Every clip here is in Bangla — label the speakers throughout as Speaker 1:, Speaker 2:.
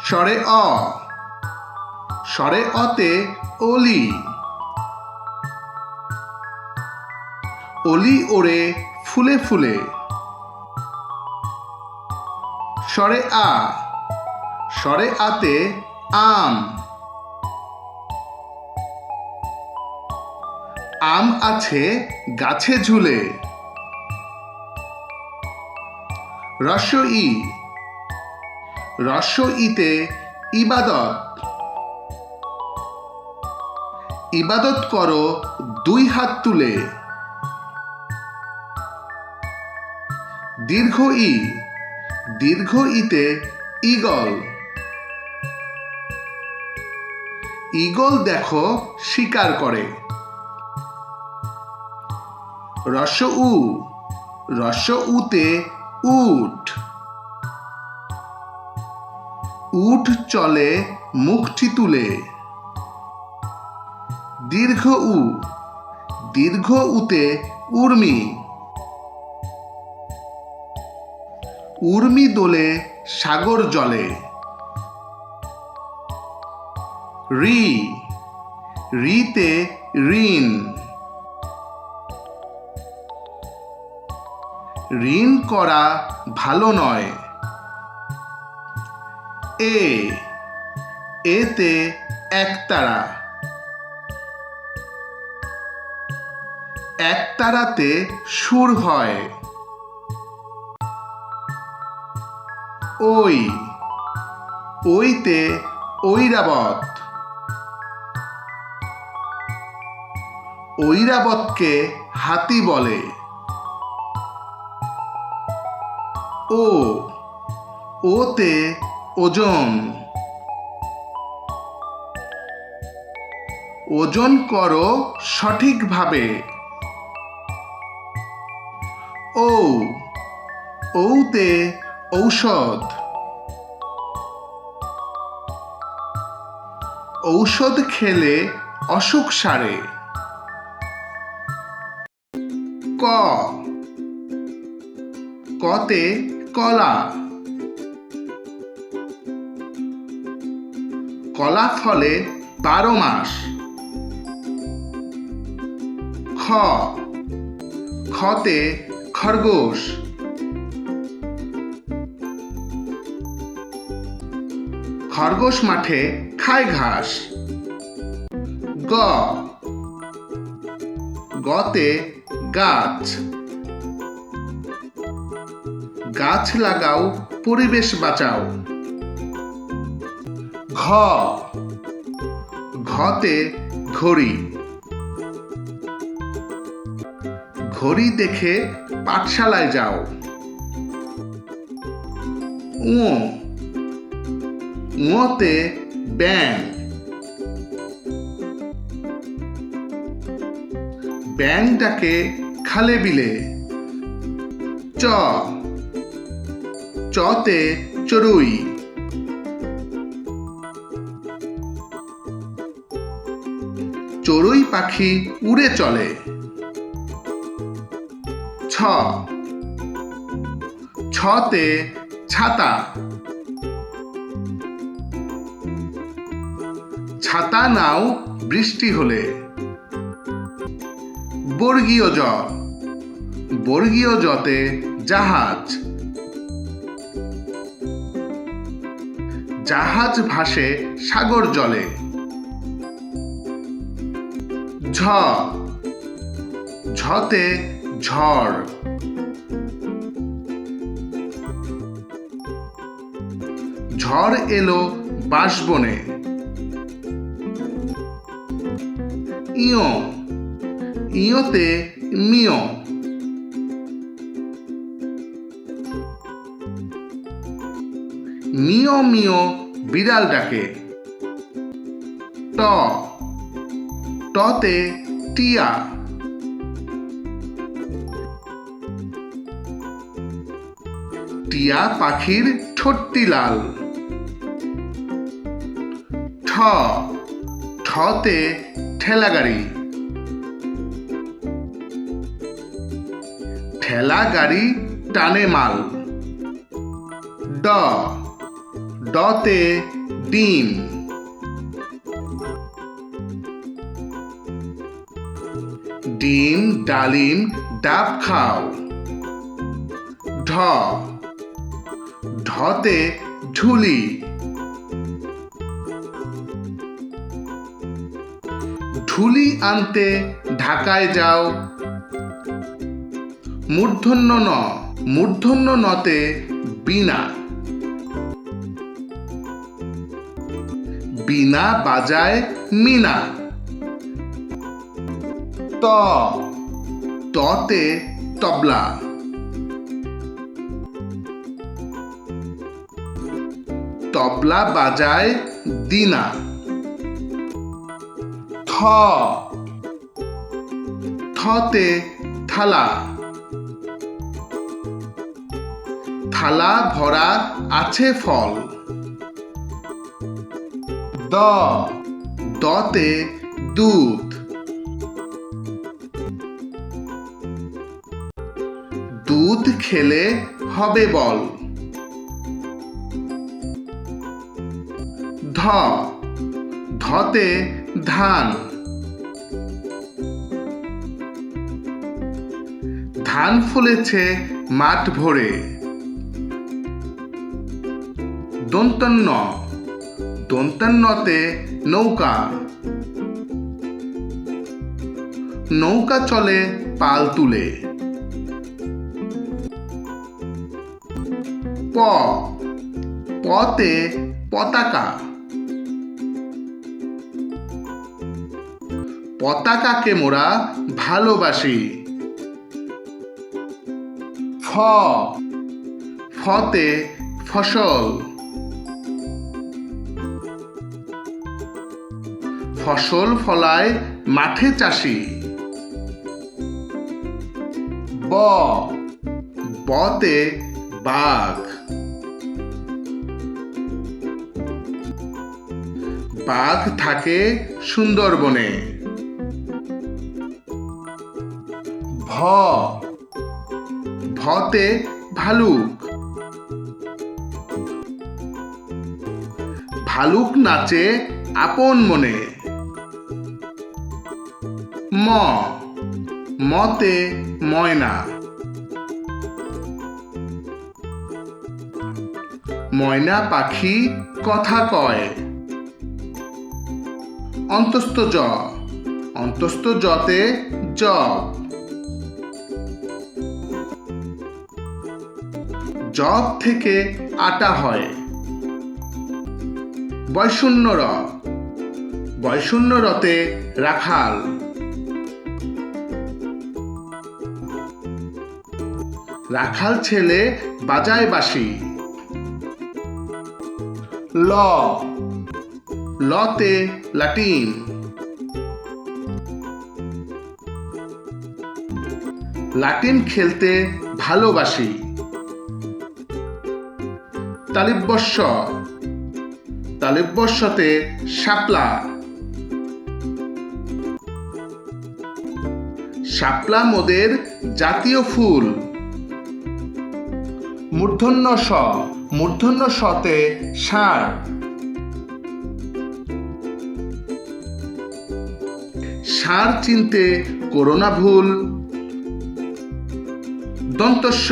Speaker 1: স্বরে অ, স্বরে অতে অলি, অলি ওড়ে ফুলে ফুলে। স্বরে আ, স্বরে আতে আম, আম আছে গাছে ঝুলে। রস্য ই, রস্য ইতে ইবাদত, ইবাদত করো দুই হাত তুলে। দীর্ঘ ই, দীর্ঘ ইতে ঈগল, ঈগল দেখো শিকার করে। রস্য উ, রস্য উতে উট, উট চলে মুখটি তুলে। দীর্ঘ উ, দীর্ঘ উতে উর্মি, উর্মি দোলে সাগর জলে। রি, রিতে ঋণ, ঋণ করা ভালো নয়। এ, এতে একতারা, একতারাতে সুর হয়। ওই, ওইতে ঐরাবত, ঐরাবতকে হাতি বলে। ও, ওতে ওজন, ওজন করো সঠিকভাবে। ও, ওতে ঔষধ, ঔষধ খেলে অসুখ সারে। ক, কতে কলা, কলা ফলে 12 মাস। খ, খতে খরগোশ, খরগোশ মাঠে খায় ঘাস। গ, গতে গাছ, গাছ লাগাও পরিবেশ বাঁচাও। ঘ, ঘতে ঘড়ি, ঘড়ি দেখে পাঠশালায় যাও। উ, উতে ব্যাঙ, ব্যাঙ ডাকে খালে বিলে। চ, চতে চড়ুই, চড়ুই পাখি উড়ে চলে। ছ, ছতে ছাতা, ছাতা নাও বৃষ্টি হলে। বর্গীয় জ, বর্গীয় জতে জাহাজ, জাহাজ ভাসে সাগর জলে। ঝ, ঝতে ঝড়, ঝড় এলো বাঁশবনে। ইয়, ইয়তে মিয়, মিয় মিয় বিড়াল ডাকে। ট, টতে টিয়া, টিয়া পাখির ঠোঁটটি লাল। ঠ, ঠতে ঠেলা গাড়ি, ঠেলা গাড়ি টানে মাল। ড, ডতে ডিম। ডিম ডালিম ডাব খাও। ঢ ঢতে ঢুলি। ঢুলি আনতে ঢাকায় যাও। মূর্ধন্য ন মূর্ধন্য নতে বীণা। বীণা বাজায় মিনা। ত ততে তবলা। তবলা বাজায় দিনা। থ থতে থালা। থালা ভরা আছে ফল। দ দতে দুধ। দুধ খেলে হবে বল। ধ ধতে ধান। ধান ফলেছে মাঠ ভরে। দন্তান্ন দন্তান্নতে নৌকা। নৌকা চলে পাল তুলে। প পতে পতাকা। পতাকাকে মোরা ভালোবাসি। ফ ফতে ফসল। ফসল ফলায় মাঠে চাষি। ব বতে বাঘ। বাঘ থাকে সুন্দরবনে। ভ ভতে ভালুক। ভালুক নাচে আপন মনে। ম মতে ময়না। ময়না পাখি কথা কয়। অন্তস্থ জ অন্তস্থ জতে জব। জব থেকে আটা হয়। বয়শূন্য র বয়শূন্য রতে রাখাল। রাখাল ছেলে বাজায় বাঁশি। ল লতে লাটিম। লাটিম খেলতে ভালোবাসি। তালিব্যস্য তালিব্যস্যতে শাপলা। শাপলা মোদের জাতীয় ফুল। মূর্ধন্য স মূর্ধন্য সতে ষাঁড়। ষাঁড় চিনতে করো না ভুল। দন্তস্ব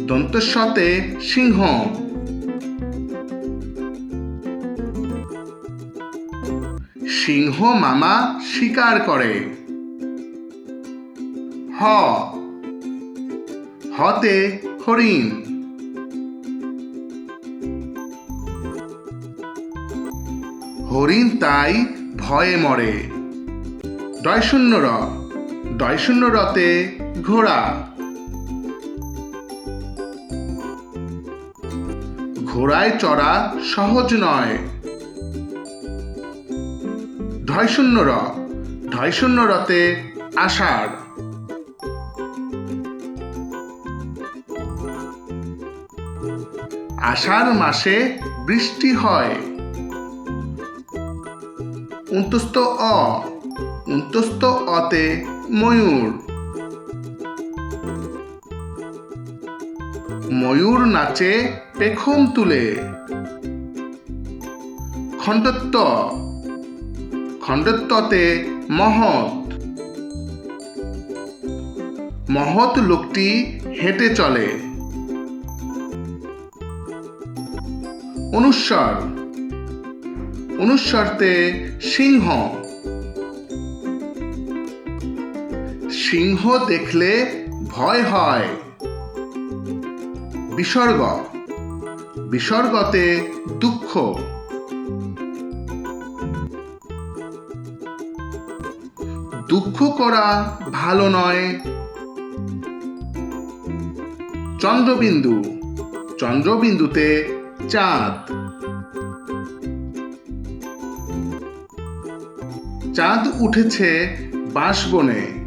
Speaker 1: দন্তস্বতে সিংহ। সিংহ মামা শিকার করে। হ হতে হরিণ। হরিণ তাই ভয়ে মরে। ডয়শূন্য র ডয়শূন্য রতে ঘোড়া। ঘোড়ায় চড়া সহজ নয়। ঢয়শূন্য র ঢয়শূন্য রতে আষাঢ়। আষাঢ় মাসে বৃষ্টি হয়। উন্তস্ত অ উন্তস্ত অতে ময়ূর। ময়ূর নাচে পেখম তুলে। খণ্ডত্ব, খণ্ডত্বতে মহৎ, মহৎ লোকটি হেঁটে চলে। অনুস্বর, অনুস্বরতে সিংহ, সিংহ দেখলে ভয় হয়। বিসর্গ, বিসর্গতে দুঃখ, দুঃখ করা ভালো নয়। চন্দ্রবিন্দু, চন্দ্রবিন্দুতে চাঁদ, চাঁদ উঠেছে বাঁশবনে।